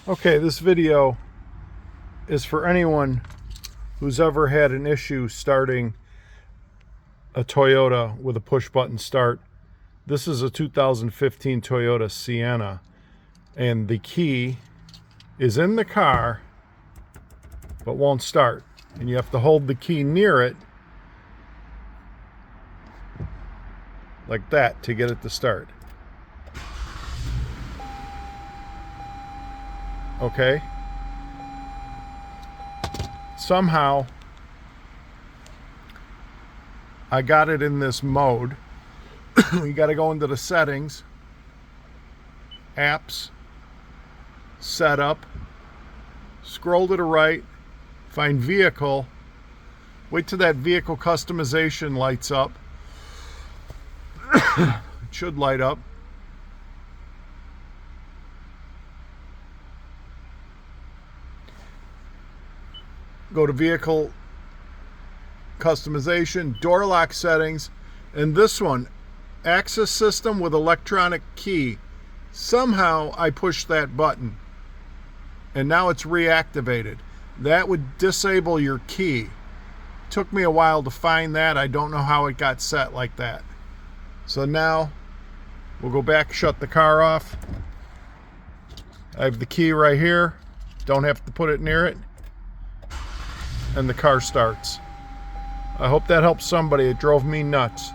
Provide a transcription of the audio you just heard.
Okay, this video is for anyone who's ever had an issue starting a Toyota with a push button start. This is a 2015 Toyota Sienna, and the key is in the car but won't start, and you have to hold the key near it like that to get it to start. Okay, somehow I got it in this mode. You got to go into the settings, apps, setup, scroll to the right, find vehicle, wait till that vehicle customization lights up. It should light up. Go to vehicle customization, door lock settings, and this one, access system with electronic key. Somehow I pushed that button and now it's reactivated. That would disable your key. Took me a while to find that. I don't know how it got set like that. So now we'll go back, shut the car off. I have the key right here. Don't have to put it near it. And the car starts. I hope that helps somebody. It drove me nuts.